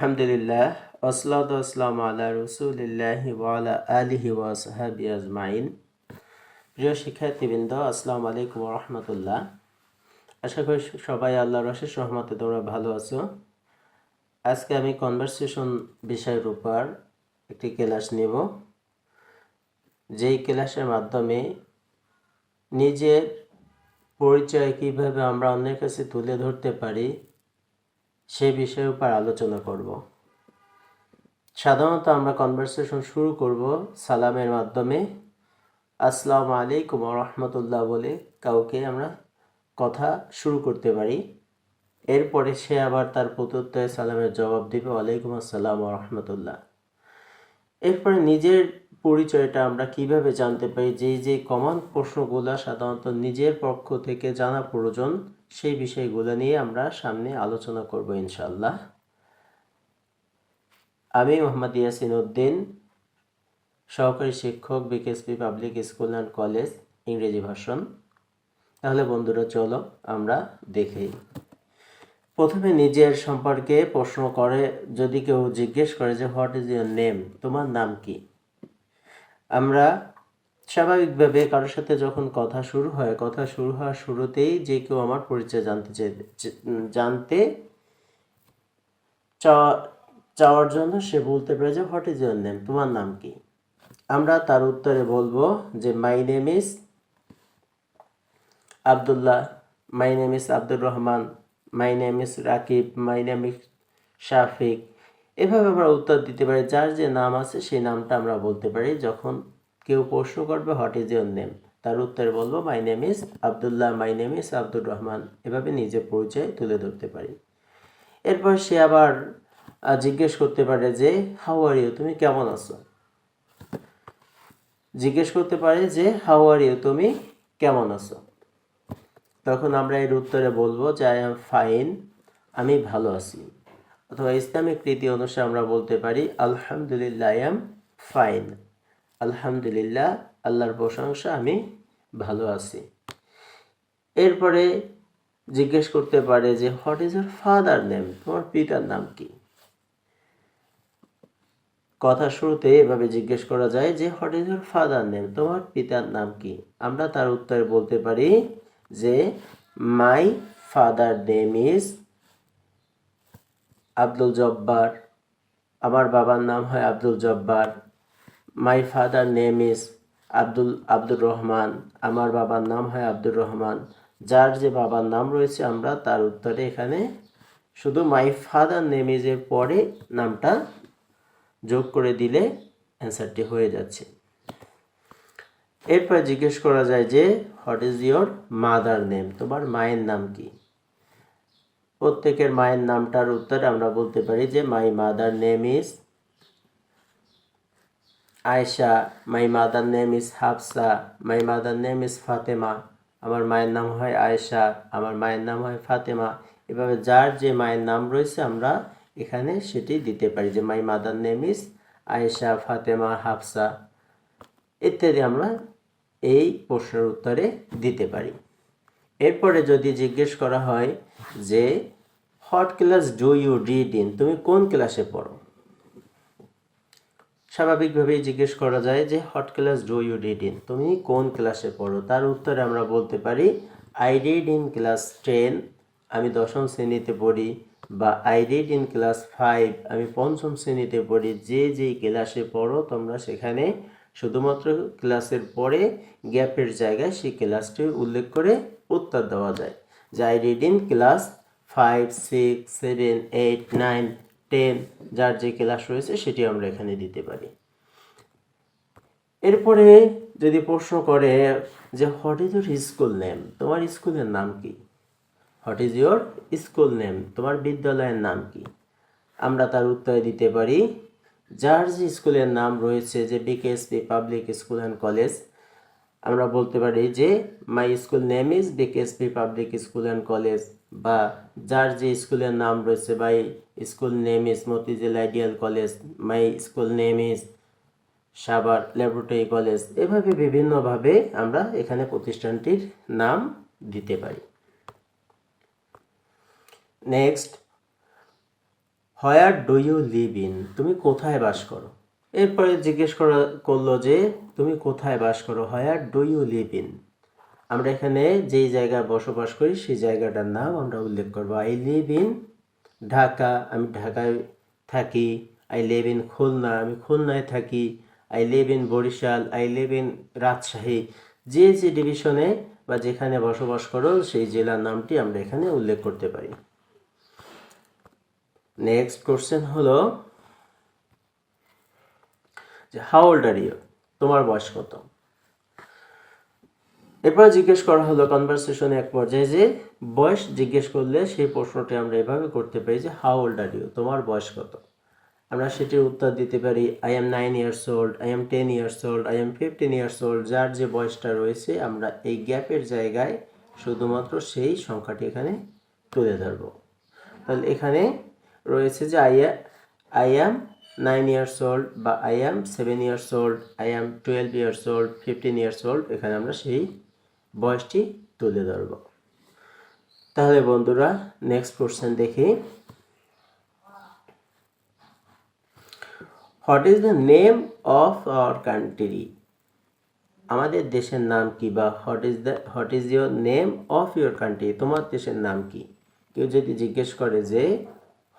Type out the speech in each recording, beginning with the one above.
আলহামদুলিল্লাহ ওয়াসসালাতু ওয়াসসালামু আলা রাসূলিল্লাহি ওয়া আলা আলিহি ওয়া সাহবিহি আজমাইন। প্রিয় শিক্ষার্থীবৃন্দ, আসসালামু আলাইকুম ওয়া রাহমাতুল্লাহ। আশা করি সবাই আল্লাহর অশেষ রহমতে তোমরা ভালো আছো। আজকে আমি কনভারসেশন বিষয়ের উপর একটি ক্লাস নেব, যেই ক্লাসের মাধ্যমে নিজের পরিচয় কিভাবে আমরা অন্যের কাছে তুলে ধরতে পারি সেই বিষয়ের উপর আলোচনা করব। সাধারণত আমরা কনভারসেশন শুরু করব সালামের মাধ্যমে, আসসালামু আলাইকুম ওয়া রাহমাতুল্লাহ বলে কাউকে আমরা কথা শুরু করতে পারি। এরপরে সে আবার তার প্রত্যুত্তরে সালামের জবাব দিবে, ওয়ালাইকুম আসসালাম ওয়া রাহমাতুল্লাহ। এরপরে নিজের পরিচয়টা আমরা কিভাবে জানতে পারি, যে কমন প্রশ্নগুলো সাধারণত নিজের পক্ষ থেকে জানা প্রয়োজন, সেই বিষয়গুলো নিয়ে আমরা সামনে আলোচনা করব ইনশাআল্লাহ। আমি মোহাম্মদ ইয়াসিন উদ্দিন, সহকারী শিক্ষক, BKSP public school and college, ইংরেজি ভার্সন। তাহলে বন্ধুরা চলো আমরা দেখি। প্রথমে নিজের সম্পর্কে প্রশ্ন করে যদি কেউ জিজ্ঞেস করে যে হোয়াট ইজ ইউর নেম, তোমার নাম কি, আমরা স্বাভাবিকভাবে কারোর সাথে যখন কথা শুরু হওয়ার শুরুতেই যে কেউ আমার পরিচয় জানতে চাওয়ার জন্য সে বলতে পারে যে হোয়াট ইজ ইউর নেম, তোমার নাম কি। আমরা তার উত্তরে বলবো যে my name is Abdullah, my name is Abdur Rahman, my name is Rakib, my name is Shafiq. এভাবে আমরা উত্তর দিতে পারি, যার যে নাম আছে সেই নামটা আমরা বলতে পারি। যখন কেউ প্রশ্ন করবে হোয়াট ইজ ইউর নেম, তার উত্তরে বলবো মাই name is Abdullah, my name is Abdur Rahman. এভাবে নিজের পরিচয় তুলে ধরতে পারি। এরপর সে আবার জিজ্ঞেস করতে পারে যে হাউ আর ইউ, তুমি কেমন আছো। জিজ্ঞেস করতে পারে যে হাউ আর ইউ, তুমি কেমন আছো। তখন আমরা এর উত্তরে বলবো যে আই এম ফাইন, আমি ভালো আছি। অথবা ইসলামিক রীতি অনুসারে আমরা বলতে পারি আলহামদুলিল্লাহ, আই এম ফাইন, আলহামদুলিল্লাহ, আল্লাহর প্রশংসা, আমি ভালো আছি। এরপরে জিজ্ঞেস করতে পারে যে what is your father name, তোমার পিতার নাম কি। কথা শুরুতে এভাবে জিজ্ঞেস করা যায় যে what is your father name, তোমার পিতার নাম কি। আমরা তার উত্তরে বলতে পারি যে my father name is Abdul Jabbar, আমার বাবার নাম হয় Abdul Jabbar. My father name is Abdur Rahman, আমার বাবার নাম হয় আব্দুর রহমান। যার যে বাবার নাম রয়েছে আমরা তার উত্তরে এখানে শুধু মাই ফাদার নেম ইজ এর পরে নামটা যোগ করে দিলে অ্যান্সারটি হয়ে যাচ্ছে। এরপর জিজ্ঞেস করা যায় যে what is your mother name, তোমার মায়ের নাম কি। প্রত্যেকের মায়ের নামটার উত্তরে আমরা বলতে পারি যে my mother name is Ayesha, my mother name is Hafsa, my mother name is Fatema. আমার মায়ের নাম হয় আয়েশা, আমার মায়ের নাম হয় ফাতেমা। এভাবে যার যে মায়ের নাম রয়েছে আমরা এখানে সেটি দিতে পারি যে my mother name is Ayesha, Fatema, Hafsa ইত্যাদি আমরা এই প্রশ্নের উত্তরে দিতে পারি। এরপরে যদি জিজ্ঞেস করা হয় যে what class do you read in, তুমি কোন ক্লাসে পড়ো, স্বাভাবিকভাবেই জিজ্ঞেস করা যায় যে what class do you read in, তুমি কোন ক্লাসে পড়ো। তার উত্তরে আমরা বলতে পারি আই রিড ইন ক্লাস 10, আমি 10ম শ্রেণীতে পড়ি, বা আই রিড ইন ক্লাস 5, আমি 5ম শ্রেণীতে পড়ি। যে ক্লাসে পড়ো তোমরা সেখানে শুধুমাত্র ক্লাসের পরে গ্যাপের জায়গায় সেই ক্লাসটি উল্লেখ করে উত্তর দেওয়া যায় যে আই রিড ইন ক্লাস 5, 6, 7, 8, 9, 10, যার যে ক্লাস রয়েছে সেটি আমরা এখানে দিতে পারি। এরপরে যদি প্রশ্ন করে যে what is your school name, তোমার স্কুলের নাম কি। What is your school name, তোমার বিদ্যালয়ের নাম কি। আমরা তার উত্তরে দিতে পারি যার যে স্কুলের নাম রয়েছে, যে BKSP public school and college, আমরা বলতে পারি যে my school name is BKSP public school and college. বা যার যে স্কুলের নাম রয়েছে, my school name is Motijheel ideal college, my school name is Savar laboratory college. এভাবে বিভিন্নভাবে আমরা এখানে প্রতিষ্ঠানটির নাম দিতে পারি। Next, where do you live in, তুমি কোথায় বাস করো। এরপরে জিজ্ঞেস করলো যে তুমি কোথায় বাস করো, where do you live in. আমরা এখানে যেই জায়গায় বসবাস করি সেই জায়গাটার নাম আমরা উল্লেখ করবো। আই লিভ ইন ঢাকা, আমি ঢাকায় থাকি। আই লিভ ইন খুলনা, আমি খুলনায় থাকি। I live in Barishal, I live in Rajshahi. যে যে ডিভিশনে বা যেখানে বসবাস করো সেই জেলার নামটি আমরা এখানে উল্লেখ করতে পারি। নেক্সট কোশ্চেন হলো যে হাউ ওল্ড আর ইউ, তোমার বয়স কত। এরপর জিজ্ঞেস করা হলো কনভারসেশনে এক পর্যায়ে যে বয়স জিজ্ঞেস করলে সেই প্রশ্নটি আমরা এভাবে করতে পারি যে হাউ ওল্ড আর ইউ, তোমার বয়স কত। আমরা সেটির উত্তর দিতে পারি I am 9 years old, I am 10 years old, I am 15 years old. যার যে বয়সটা রয়েছে আমরা এই গ্যাপের জায়গায় শুধুমাত্র সেই সংখ্যাটি এখানে তুলে ধরব। তাহলে এখানে রয়েছে যে আই অ্যাম 9 ইয়ার্স ওল্ড বা I am 7 years old, I am 12 years old, 15 years old. এখানে আমরা সেই বয়সটি তুলে ধরব। তাহলে বন্ধুরা নেক্সট কোশ্চেন দেখি। What is the name of our country, আমাদের দেশের নাম কি, বা what is your name of your country, তোমার দেশের নাম কি। কেউ যদি জিজ্ঞেস করে যে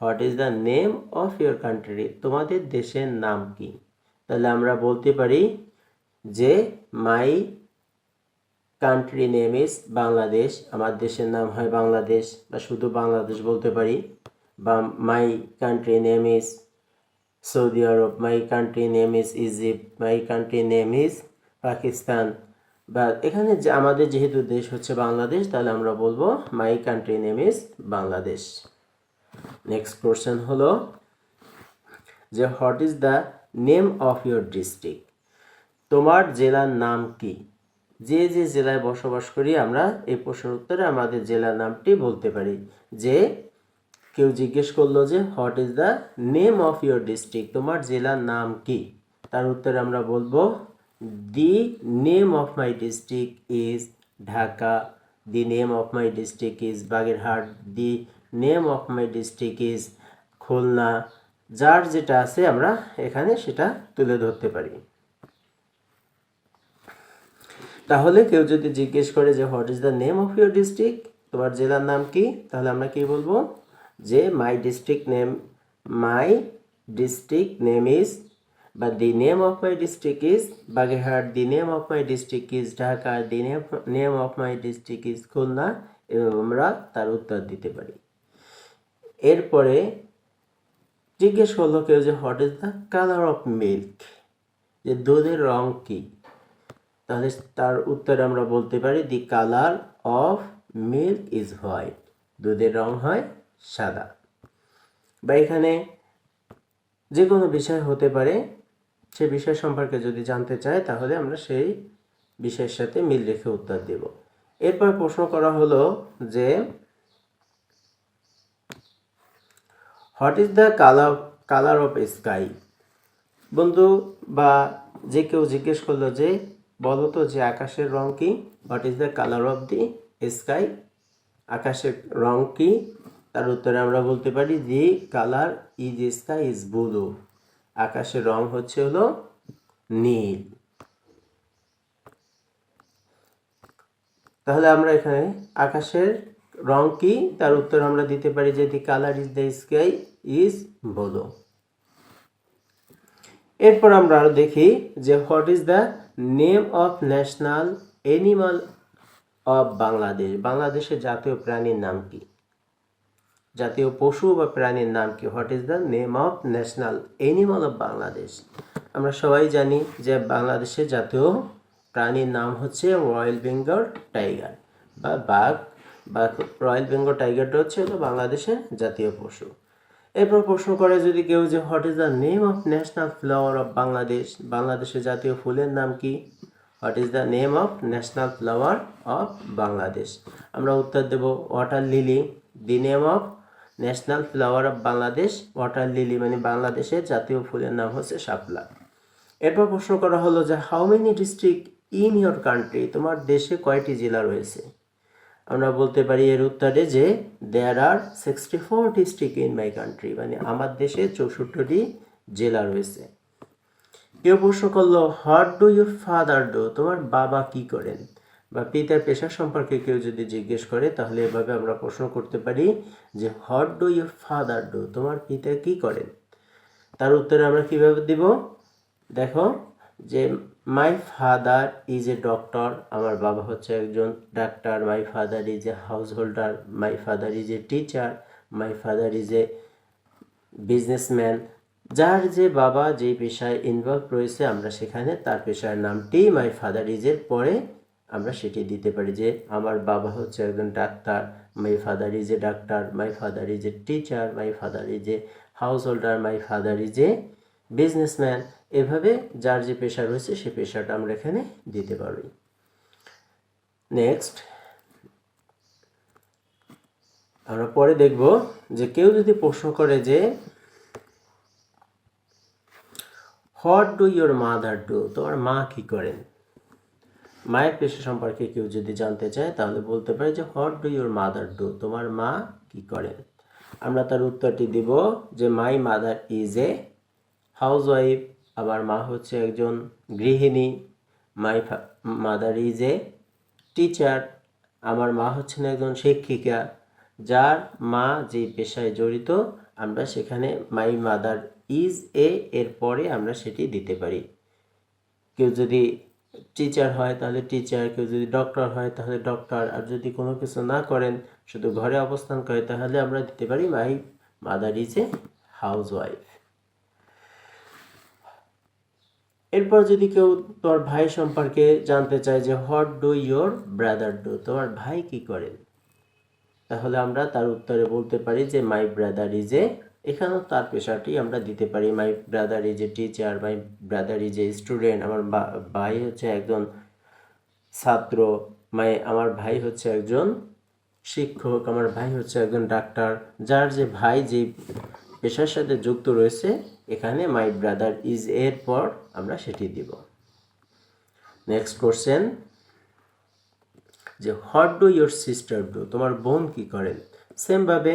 what is the name of your country, তোমাদের দেশের নাম কি, তাহলে আমরা বলতে পারি যে my country name is Bangladesh, আমার দেশের নাম হয় বাংলাদেশ, বা শুধু বাংলাদেশ বলতে পারি। বা my country name is Saudi Arab, my country name is Egypt, my country name is Pakistan. বা এখানে যে আমাদের যেহেতু দেশ হচ্ছে বাংলাদেশ, তাহলে আমরা বলবো my country name is Bangladesh. Next question হলো যে what is the name of your district, তোমার জেলার নাম কি। যে যে জেলায় বসবাস করি আমরা এই প্রশ্নের উত্তরে আমাদের জেলার নামটি বলতে পারি। যে কেউ জিজ্ঞেস করলো যে what is the name of your district, তোমার জেলার নাম কি, তার উত্তরে আমরা বলবো দি name of my district is Dhaka, the name of my district is Bagerhat, the name of my district is Khulna. যার যেটা আছে আমরা এখানে সেটা তুলে ধরতে পারি। তাহলে কেউ যদি জিজ্ঞেস করে যে what is the name of your district, তোমার জেলার নাম কি, তাহলে আমরা কি বলবো যে মাই ডিস্ট্রিক্ট নেম ইজ, বা দি name of my district is Bagerhat, the name of my district is Dhaka, the name of my district is Khulna. এবং আমরা তার উত্তর দিতে পারি। এরপরে জিজ্ঞেস করলো কেউ যে what is the colour of milk, যে দুধের রং কি, তাহলে তার উত্তরে আমরা বলতে পারি দি colour of milk is white, দুধের রং হয় সাদা। বা এখানে যে কোনো বিষয় হতে পারে, সে বিষয় সম্পর্কে যদি জানতে চায় তাহলে আমরা সেই বিষয়ের সাথে মিল রেখে উত্তর দেব। এরপর প্রশ্ন করা হলো যে what is the colour of sky, বন্ধু বা যে কেউ জিজ্ঞেস করলো যে বলো তো যে আকাশের রং কি, what is the colour of the sky, আকাশের রং কি, তার উত্তরে আমরা বলতে পারি দি colour is sky is blue, আকাশের রং হচ্ছে হলো নীল। তাহলে আমরা এখানে আকাশের রং কি, তার উত্তর আমরা দিতে পারি যে দি colour is the sky is blue. এরপর আমরা আরো দেখি যে what is the name of national animal of Bangladesh, বাংলাদেশের জাতীয় প্রাণীর নাম কি, জাতীয় পশু বা প্রাণীর নাম কি, what is the name of national animal of Bangladesh. আমরা সবাই জানি যে বাংলাদেশের জাতীয় প্রাণীর নাম হচ্ছে রয়্যাল বেঙ্গল টাইগার বা বাঘ, বা রয়্যাল বেঙ্গল টাইগারটা হচ্ছে হলো বাংলাদেশের জাতীয় পশু। এরপর প্রশ্ন করে যদি কেউ যে what is the name of national flower of Bangladesh, বাংলাদেশের জাতীয় ফুলের নাম কি, what is the name of national flower of Bangladesh, আমরা উত্তর দেব water lily. The name of national flower of Bangladesh water lily, মানে বাংলাদেশের জাতীয় ফুলের নাম হচ্ছে শাপলা। এরপর প্রশ্ন করা হলো যে how many district in your country, তোমার দেশে কয়টি জেলা রয়েছে, আমরা বলতে পারি এর উত্তরে যে দেয়ার আর 64 ডিস্ট্রিক্ট ইন মাই কান্ট্রি, মানে আমার দেশে 64টি জেলা রয়েছে। কেউ প্রশ্ন করলো what do your father do, তোমার বাবা কি করেন, বা পিতার পেশা সম্পর্কে কেউ যদি জিজ্ঞেস করে তাহলে এভাবে আমরা প্রশ্ন করতে পারি যে what do your father do, তোমার পিতা কি করেন। তার উত্তরে আমরা কিভাবে দিব, দেখো যে my father is a doctor, আমার বাবা হচ্ছে একজন doctor. My father is a house holder, my father is a teacher, my father is a businessman. যার যে বাবা যেই পেশায় ইনভলভ রয়েছে আমরা সেখানে তার পেশার নামটি মাই ফাদার ইজ এর পরে আমরা সেটি দিতে পারি, যে আমার বাবা হচ্ছে একজন doctor, my father is a doctor, my father is a teacher, my father is a house holder, my father is a businessman. এভাবে যার যে পেশা রয়েছে সে পেশাটা আমরা এখানে দিতে পারি। নেক্সট আমরা পরে দেখব যে কেউ যদি প্রশ্ন করে যে what do your mother do, তোমার মা কি করেন। মায়ের পেশা সম্পর্কে কেউ যদি জানতে চায় তাহলে বলতে পারে যে what do your mother do, তোমার মা কি করেন। আমরা তার উত্তরটি দিব যে my mother is a house wife, আমার মা হচ্ছে একজন গৃহিণী। My mother is a teacher, আমার মা হচ্ছেন একজন শিক্ষিকা। যার মা যে পেশায় জড়িত আমরা সেখানে মাই মাদার ইজ এ এর পরে আমরা সেটি দিতে পারি। কেউ যদি টিচার হয় তাহলে টিচার, কেউ যদি ডক্টর হয় তাহলে ডক্টর, আর যদি কোনো কিছু না করেন শুধু ঘরে অবস্থান করে তাহলে আমরা দিতে পারি my mother is a house wife. এরপর যদি কেউ তোমার ভাই সম্পর্কে জানতে চায় যে what do your brother do, তোমার ভাই কি করেন, তাহলে আমরা তার উত্তরে বলতে পারি যে মাই ব্রাদার ইজ এ, এখানেও তার পেশাটি আমরা দিতে পারি my brother is a teacher, my brother is a student, আমার ভাই হচ্ছে একজন ছাত্র, আমার ভাই হচ্ছে একজন শিক্ষক, আমার ভাই হচ্ছে একজন ডাক্তার। যার যে ভাই যে পেশার সাথে যুক্ত রয়েছে এখানে মাই ব্রাদার ইজ এর পর আমরা সেটি দিব। নেক্সট কোশ্চেন যে what do your sister do, তোমার বোন কি করেন। সেমভাবে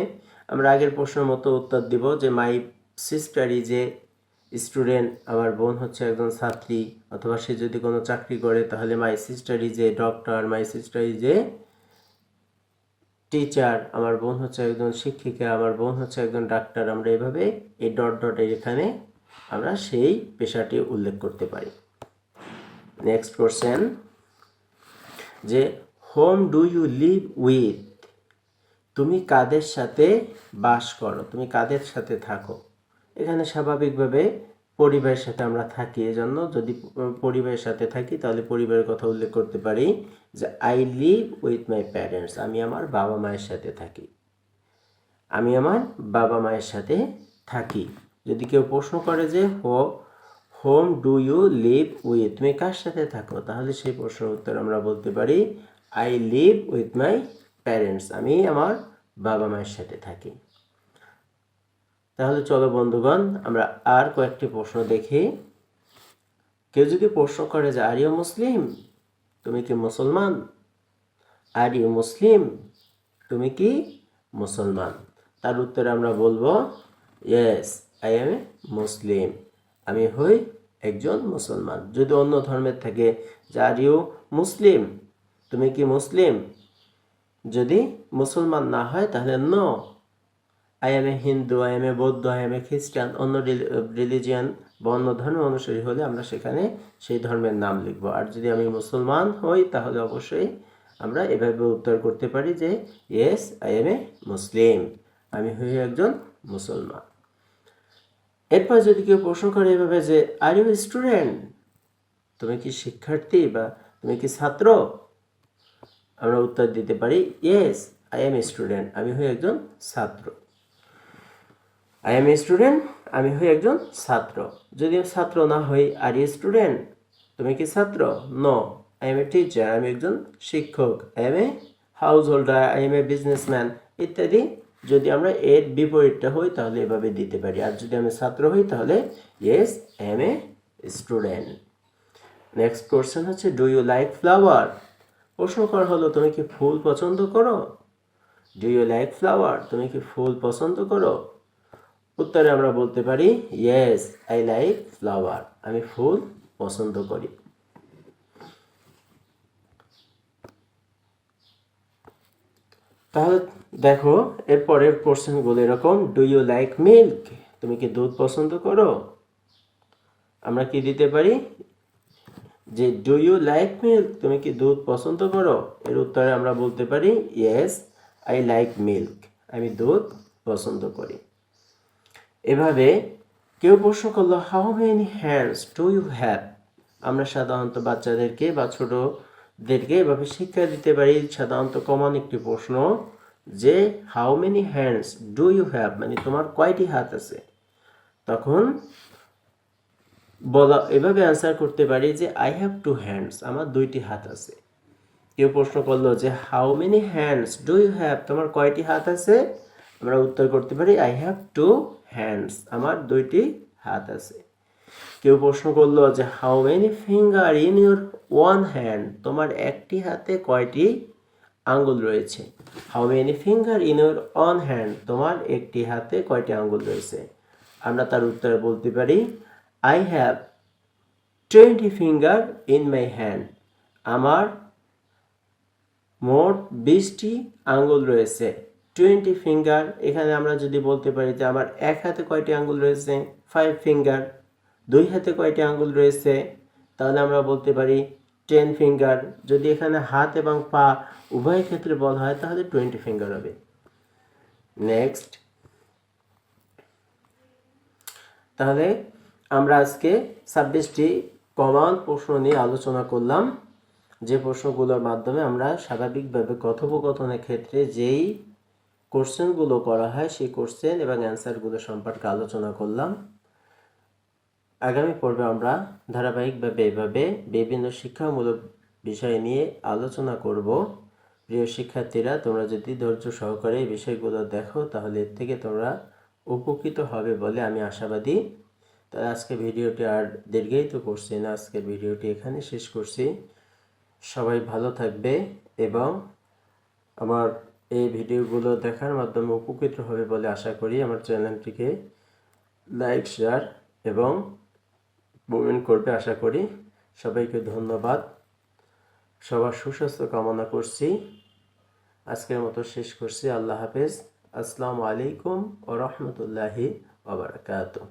আমরা আগের প্রশ্নের মতো উত্তর দিব যে my sister is a student, আমার বোন হচ্ছে একজন ছাত্রী, অথবা সে যদি কোনো চাকরি করে তাহলে my sister is a doctor, my sister is a teacher, আমার বোন হচ্ছে একজন শিক্ষিকা, আমার বোন হচ্ছে একজন ডাক্তার। আমরা এভাবে এই ডট ডটের এখানে আমরা সেই পেশাটি উল্লেখ করতে পারি। নেক্সট কোশ্চেন যে whom do you live with, তুমি কাদের সাথে বাস করো, তুমি কাদের সাথে থাকো। এখানে স্বাভাবিকভাবে পরিবারের সাথে আমরা থাকি, এজন্য যদি পরিবারের সাথে থাকি তাহলে পরিবারের কথা উল্লেখ করতে পারি যে I live with my parents, আমি আমার বাবা মায়ের সাথে থাকি, আমি আমার বাবা মায়ের সাথে থাকি। যদি কেউ প্রশ্ন করে যে whom do you live with, তুমি কার সাথে থাকো, তাহলে সেই প্রশ্নের উত্তর আমরা বলতে পারি I live with my parents, আমি আমার বাবা মায়ের সাথে থাকি। তাহলে চলো বন্ধুগণ আমরা আর কয়েকটি প্রশ্ন দেখি। কেউ যদি প্রশ্ন করে যে আর ইউ মুসলিম, তুমি কি মুসলমান, আর ইউ মুসলিম, তুমি কি মুসলমান, তার উত্তরে আমরা বলবো ইয়েস আই এম এ মুসলিম, আমি হই একজন মুসলমান। যদি অন্য ধর্মের থাকে যে আর ইউ মুসলিম, তুমি কি মুসলিম, যদি মুসলমান না হয় তাহলে no I am a Hindu, I am a Bauddha, I am এ খ্রিস্টান, অন্য রিলিজিয়ান বা অন্য ধর্মের অনুসারী হলে আমরা সেখানে সেই ধর্মের নাম লিখব। আর যদি আমি মুসলমান হই তাহলে অবশ্যই আমরা এভাবে উত্তর করতে পারি যে ইয়েস আই এম এ মুসলিম, আমি হই একজন মুসলমান। এরপর যদি কেউ প্রশ্ন করে এভাবে যে আর ইউ স্টুডেন্ট, তুমি কি শিক্ষার্থী বা তুমি কি ছাত্র, আমরা উত্তর দিতে পারি yes I am a student, আমি হই একজন ছাত্র, আই এম এ স্টুডেন্ট, আমি হই একজন ছাত্র। যদি ছাত্র না হই আর ইউ স্টুডেন্ট, তুমি কি ছাত্র, no I am a teacher, আমি একজন শিক্ষক, I am a householder, I am a businessman ইত্যাদি। যদি আমরা এর বিপরীতটা হই তাহলে এভাবে দিতে পারি। আর যদি আমি ছাত্র হই তাহলে yes I am a student. Next question হচ্ছে ডু ইউ লাইক ফ্লাওয়ার, প্রশ্ন করা হলো তুমি কি ফুল পছন্দ করো? Do you like flower? তুমি কি ফুল পছন্দ করো? উত্তরে আমরা বলতে পারি ইয়েস আই লাইক ফ্লাওয়ার, আমি ফুল পছন্দ করি। তাহলে দেখো এরপরের কোশ্চেনগুলো এরকম, ডু ইউ লাইক মিল্ক? তুমি কি দুধ পছন্দ করো? আমরা কি দিতে পারি যে ডু ইউ লাইক মিল্ক, তুমি কি দুধ পছন্দ করো? এর উত্তরে আমরা বলতে পারি ইয়েস আই লাইক মিল্ক, আমি দুধ পছন্দ করি। এভাবে কেউ প্রশ্ন করলো how many hands do you have? আমরা সাধারণত বাচ্চাদেরকে বা ছোটদেরকে এভাবে শিক্ষা দিতে পারি, সাধারণত কমন একটি প্রশ্ন যে how many hands do you have, মানে তোমার কয়টি হাত আছে। তখন বলা এভাবে অ্যান্সার করতে পারি যে আই হ্যাভ টু হ্যান্ডস, আমার দুইটি হাত আছে। কেউ প্রশ্ন করলো যে how many hands do you have, তোমার কয়টি হাত আছে? আমরা উত্তর করতে পারি আই হ্যাভ টু হ্যান্ডস, আমার দুইটি হাত আছে। কেউ প্রশ্ন করলো যে how many finger in your one hand, তোমার একটি হাতে কয়টি আঙ্গুল রয়েছে? How many finger in your one hand, তোমার একটি হাতে কয়টি আঙ্গুল রয়েছে? আমরা তার উত্তরে বলতে পারি I have 20 finger in my hand, আমার মোট 20টি আঙ্গুল রয়েছে। 20 ফিঙ্গার, এখানে আমরা যদি বলতে পারি যে আমার এক হাতে কয়টি আঙ্গুল রয়েছে? 5 ফিঙ্গার। দুই হাতে কয়টি আঙ্গুল রয়েছে? তাহলে আমরা বলতে পারি 10 ফিঙ্গার। যদি এখানে হাত এবং পা উভয় ক্ষেত্রে বলা হয় তাহলে 20 ফিঙ্গার হবে। নেক্সট, তাহলে আমরা আজকে 26টি কমন প্রশ্ন নিয়ে আলোচনা করলাম, যে প্রশ্নগুলোর মাধ্যমে আমরা স্বাভাবিকভাবে কথোপকথনের ক্ষেত্রে যেই কোশ্চেনগুলো করা হয় সেই কোশ্চেন এবং অ্যান্সারগুলো সম্পর্কে আলোচনা করলাম। আগামী পর্বে আমরা ধারাবাহিকভাবে এভাবে বিভিন্ন শিক্ষামূলক বিষয় নিয়ে আলোচনা করব। প্রিয় শিক্ষার্থীরা, তোমরা যদি ধৈর্য সহকারে এই বিষয়গুলো দেখো তাহলে এর থেকে তোমরা উপকৃত হবে বলে আমি আশাবাদী। তাই আজকে ভিডিওটি আর দীর্ঘায়িত করছি না, আজকের ভিডিওটি এখানে শেষ করছি। সবাই ভালো থাকবে এবং আমার এই ভিডিওগুলো দেখার মাধ্যমে উপকৃত হবে বলে আশা করি। আমার চ্যানেলটিকে লাইক, শেয়ার এবং কমেন্ট করবে আশা করি। সবাইকে ধন্যবাদ, সবার সুস্বাস্থ্য কামনা করছি। আজকের মতো শেষ করছি। আল্লাহ হাফেজ। আসসালামু আলাইকুম ওয়া রাহমাতুল্লাহি ওয়া বারাকাতুহু।